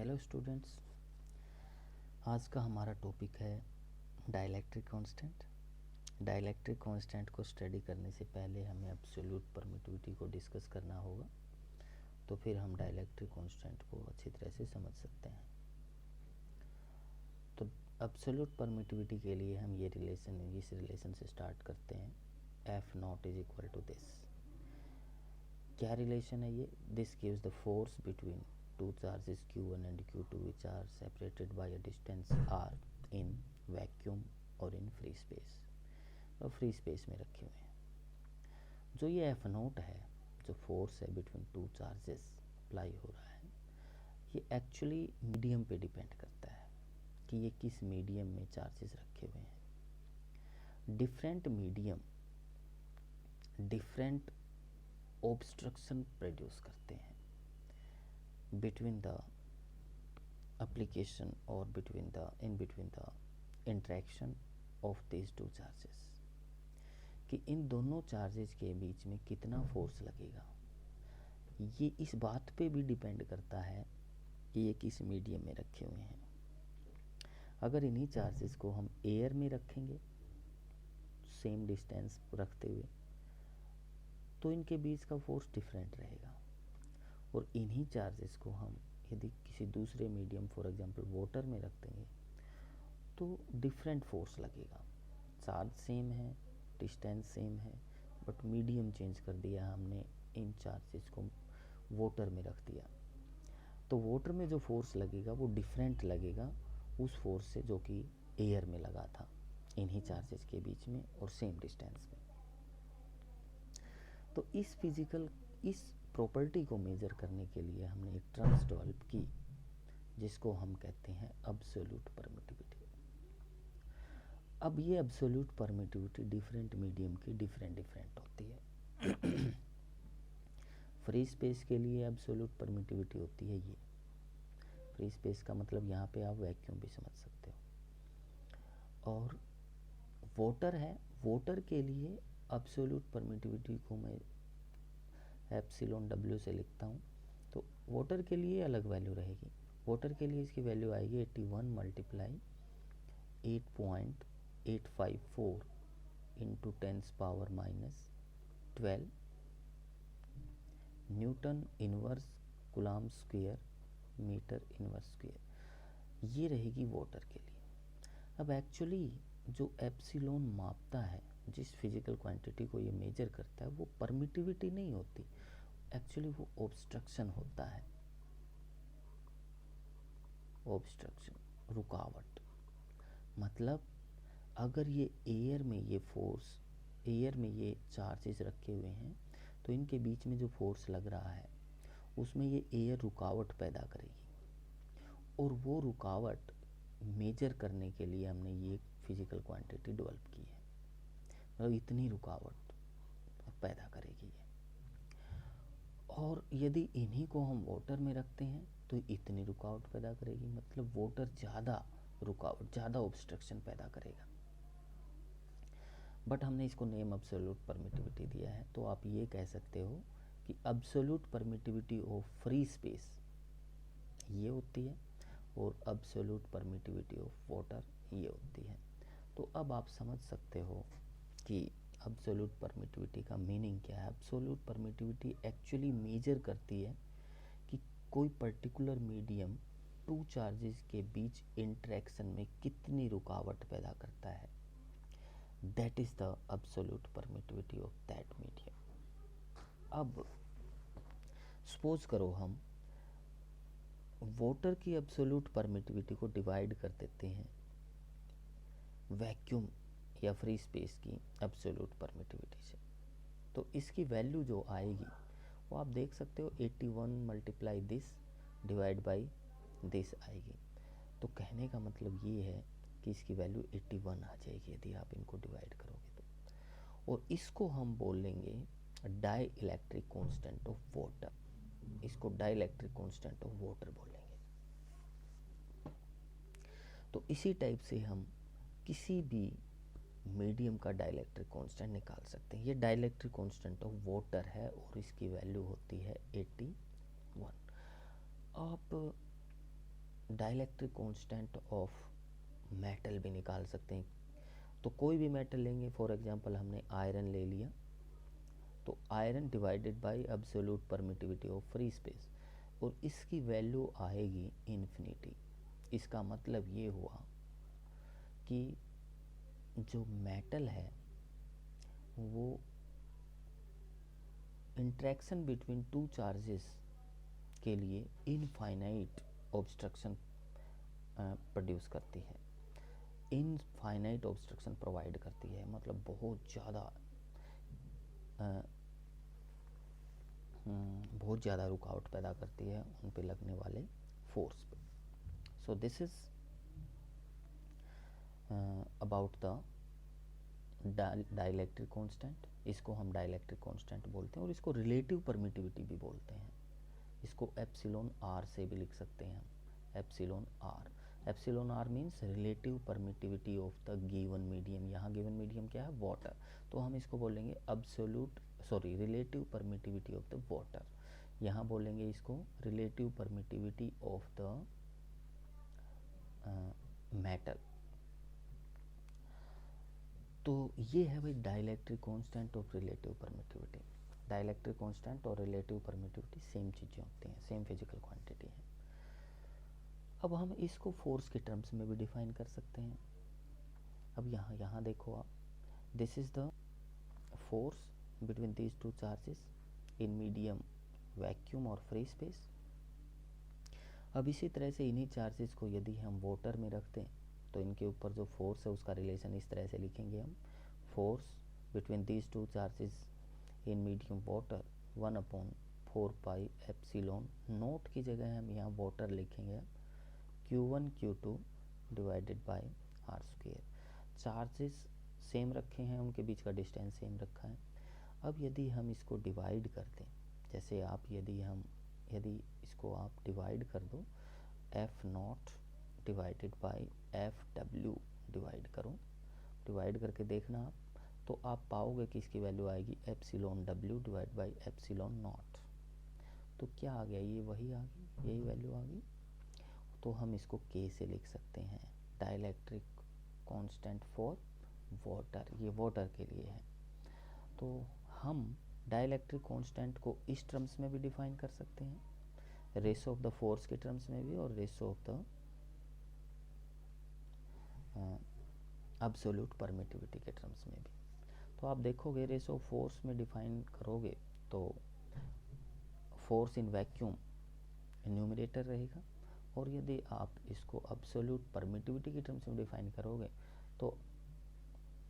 Hello students, आज का हमारा टॉपिक है डाइलेक्ट्रिक कांस्टेंट। डाइलेक्ट्रिक कांस्टेंट को स्टडी करने से पहले हमें एब्सोल्यूट परमिटिविटी को डिस्कस करना होगा, तो फिर हम डाइलेक्ट्रिक कांस्टेंट को अच्छी तरह से समझ सकते हैं। तो एब्सोल्यूट परमिटिविटी के लिए हम इस रिलेशन से स्टार्ट करते हैं। F naught is equal to this. क्या रिलेशन है ये? This gives the force between two charges q1 and q2 which are separated by a distance r in vacuum और in free space, और free space में रखे हुए हैं। जो ये F नोट है, जो फोर्स है बिटवीन टू चार्जेस अप्लाई हो रहा है, ये एक्चुअली मीडियम पे डिपेंड करता है कि ये किस मीडियम में चार्जेस रखे हुए हैं। Different medium different obstruction produce करते हैं between the application or between the interaction of these two charges, कि इन दोनों चार्जेस के बीच में कितना फोर्स लगेगा, ये इस बात पे भी डिपेंड करता है कि ये किस मीडियम में रखे हुए हैं। अगर इन्हीं चार्जेस को हम एयर में रखेंगे सेम डिस्टेंस रखते हुए, तो इनके बीच का फोर्स डिफरेंट रहेगा। और इन्हीं चार्जेस को हम यदि किसी दूसरे मीडियम फॉर एग्जांपल वाटर में रख देंगे तो डिफरेंट फोर्स लगेगा। चार्ज सेम है, डिस्टेंस सेम है, बट मीडियम चेंज कर दिया हमने, इन चार्जेस को वाटर में रख दिया, तो वाटर में जो फोर्स लगेगा वो डिफरेंट लगेगा उस फोर्स से जो कि एयर में लगा था इन्हीं चार्जेस के बीच में और सेम डिस्टेंस में। तो इस प्रॉपर्टी को मेजर करने के लिए हमने एक टर्म्स डेवलप की जिसको हम कहते हैं एब्सोल्यूट परमिटिविटी। अब ये एब्सोल्यूट परमिटिविटी डिफरेंट मीडियम की डिफरेंट होती है। फ्री स्पेस के लिए एब्सोल्यूट परमिटिविटी होती है ये। फ्री स्पेस का मतलब यहाँ पे आप वैक्यूम भी समझ सकते हो। और वाटर है, वाटर के लिए एब्सोल्यूट परमिटिविटी को मैं एप्सिलॉन डब्ल्यू से लिखता हूँ, तो वाटर के लिए अलग वैल्यू रहेगी। वाटर के लिए इसकी वैल्यू आएगी 81 multiply 8.854 into 10⁻⁻12 newton inverse coulomb square metre inverse square, ये रहेगी वाटर के लिए। अब एक्चुअली जो एप्सिलॉन मापता है, जिस फिजिकल क्वांटिटी को ये मेजर करता है, वो परमिटिविटी नहीं होती, एक्चुअली वो ऑब्स्ट्रक्शन होता है। ऑब्स्ट्रक्शन, रुकावट। मतलब अगर ये एयर में ये चार्जेस रखे हुए हैं, तो इनके बीच में जो फोर्स लग रहा है उसमें ये एयर रुकावट पैदा करेगी, और वो रुकावट मेजर करने के लिए हमने ये फिजिकल क्वांटिटी डेवलप की है। मतलब इतनी रुकावट पैदा करेगी ये। और यदि इन्हीं को हम वाटर में रखते हैं तो इतनी रुकावट पैदा करेगी, मतलब वाटर ज़्यादा रुकावट, ज़्यादा ऑब्स्ट्रक्शन पैदा करेगा। बट हमने इसको नेम एब्सोल्यूट परमिटिविटी दिया है, तो आप ये कह सकते हो कि absolute permittivity of free space ये होती है और एब्सोल्यूट परमिटिविटी ऑफ वाटर ये होती है। तो अब आप समझ सकते हो कि एब्सोल्यूट परमिटिविटी का मीनिंग क्या है। एब्सोल्यूट परमिटिविटी एक्चुअली मेजर करती है कि कोई पर्टिकुलर मीडियम टू चार्जेस के बीच इंटरेक्शन में कितनी रुकावट पैदा करता है। That is the absolute permittivity of that medium. अब सपोज करो हम वाटर की एब्सोल्यूट परमिटिविटी को डिवाइड कर देते हैं वैक्यूम या फ्री स्पेस की एब्सोल्यूट परमिटिविटी से, तो इसकी वैल्यू जो आएगी वो आप देख सकते हो 81 multiply this divide by this आएगी। तो कहने का मतलब ये है कि इसकी वैल्यू 81 आ जाएगी यदि आप इनको डिवाइड करोगे तो। और इसको हम बोलेंगे dielectric constant of water. इसको dielectric constant of water बोलेंगे। तो इसी टाइप से हम किसी भी मीडियम का डाइलेक्ट्रिक कांस्टेंट निकाल सकते हैं। ये डाइलेक्ट्रिक कांस्टेंट ऑफ वाटर है और इसकी वैल्यू होती है 81। आप डाइलेक्ट्रिक कांस्टेंट ऑफ मेटल भी निकाल सकते हैं। तो कोई भी मेटल लेंगे, फॉर एग्जांपल हमने आयरन ले लिया, तो iron divided by absolute permittivity of free space, और इसकी वैल्यू आएगी इन्फिनिटी। इसका मतलब ये हुआ कि जो मेटल है वो इंट्रैक्शन बिटवीन टू चार्जेस के लिए इनफाइनाइट ऑब्स्ट्रक्शन प्रोड्यूस करती है, इनफाइनाइट ऑब्स्ट्रक्शन प्रोवाइड करती है, मतलब बहुत ज़्यादा रुकावट पैदा करती है उन पे लगने वाले फोर्स पे। So this is about the dielectric constant. इसको हम डाइलेक्ट्रिक कांस्टेंट बोलते हैं और इसको रिलेटिव परमिटिविटी भी बोलते हैं। इसको एप्सिलॉन आर से भी लिख सकते हैं हम, epsilon R. Epsilon R means relative permittivity of the given medium. यहाँ गिवन मीडियम क्या है? वाटर। तो हम इसको बोलेंगे relative permittivity of the water. यहाँ बोलेंगे इसको relative permittivity of the metal. तो ये है भाई dielectric constant of relative permittivity. Dielectric constant और रिलेटिव परमिटिविटी सेम चीज़ें होती हैं, सेम फिजिकल क्वांटिटी है। अब हम इसको फोर्स के टर्म्स में भी डिफाइन कर सकते हैं। अब यहाँ देखो आप, this is the force between these two charges in medium vacuum और फ्री स्पेस। अब इसी तरह से इन्हीं चार्जेस को यदि हम वाटर में रखते हैं तो इनके ऊपर जो फोर्स है उसका रिलेशन इस तरह से लिखेंगे हम, force between these two charges in medium water 1/4 pi epsilon naught की जगह हम यहाँ वाटर लिखेंगे Q1 Q2 divided by R square. Charges same रखे हैं, उनके बीच का डिस्टेंस सेम रखा है। अब यदि हम इसको डिवाइड कर दें, जैसे आप यदि इसको आप डिवाइड कर दो, F0 divided by FW divide करो, डिवाइड करके देखना आप, तो आप पाओगे कि इसकी वैल्यू आएगी epsilon W divide by epsilon not. तो क्या आ गया? ये वही आ गई, यही वैल्यू आ गई। तो हम इसको K से लिख सकते हैं, डाइलेक्ट्रिक कांस्टेंट फॉर वाटर। ये वाटर के लिए है। तो हम डाइलेक्ट्रिक कांस्टेंट को इस टर्म्स में भी डिफाइन कर सकते हैं, रेशो ऑफ द फोर्स के टर्म्स में भी और ratio of the absolute permittivity के टर्म्स में भी। तो आप देखोगे रेशो ऑफ फोर्स में डिफाइन करोगे तो फोर्स इन वैक्यूम न्यूमरेटर रहेगा, और यदि आप इसको एब्सोल्यूट परमिटिविटी के टर्म्स में डिफाइन करोगे तो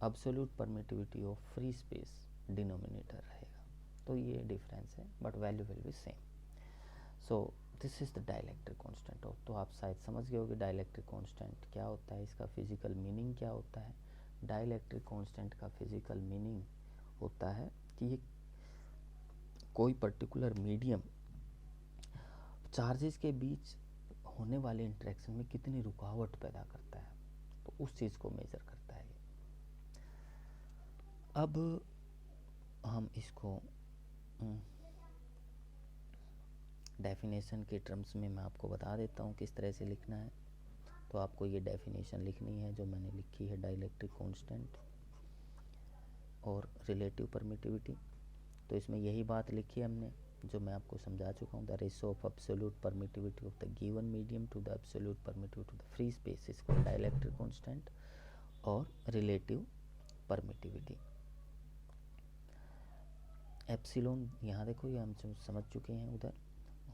absolute permittivity of free space denominator रहेगा। तो ये डिफरेंस है, but value will be same. So this is the dielectric constant of. तो आप शायद समझ गए होगे डाइलेक्ट्रिक कांस्टेंट क्या होता है, इसका फिजिकल मीनिंग क्या होता है। डाइलेक्ट्रिक कांस्टेंट का फिजिकल मीनिंग होता है कि ये कोई पर्टिकुलर मीडियम चार्जेस के बीच होने वाले इंटरेक्शन में कितनी रुकावट पैदा करता है, तो उस चीज़ को मेजर करता है। अब हम इसको डेफिनेशन के टर्म्स में मैं आपको बता देता हूँ किस तरह से लिखना है। तो आपको ये डेफिनेशन लिखनी है जो मैंने लिखी है, डाइलेक्ट्रिक कांस्टेंट और रिलेटिव परमिटिविटी। तो इसमें यही बात लिखी है हमने जो मैं आपको समझा चुका हूँ, the ratio of absolute permittivity of the given medium to the absolute permittivity of the free space is called dielectric constant और रिलेटिव परमिटिविटी। एप्सिलॉन यहाँ देखो, ये हम समझ चुके हैं उधर,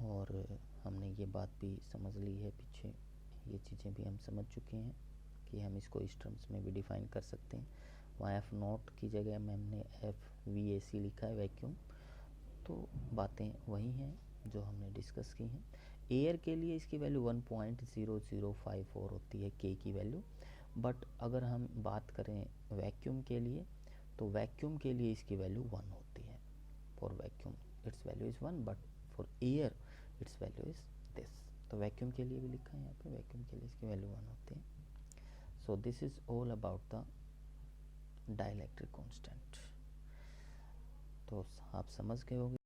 और हमने ये बात भी समझ ली है पीछे, ये चीज़ें भी हम समझ चुके हैं कि हम इसको इस टर्म्स में भी डिफाइन कर सकते हैं। वहाँ F0 की जगह में हमने FVAC लिखा है, वैक्यूम। तो बातें वही हैं जो हमने डिस्कस की हैं। एयर के लिए इसकी वैल्यू 1.0054 होती है K की वैल्यू, बट अगर हम बात करें वैक्यूम के लिए तो वैक्यूम के लिए इसकी वैल्यू 1 होती है। For vacuum it's value is 1, but for air it's value is this. तो वैक्यूम के लिए भी लिखा है यहाँ पे, वैक्यूम के लिए इसकी वैल्यू 1 होती है। So this is all about the dielectric constant. तो आप समझ गए होंगे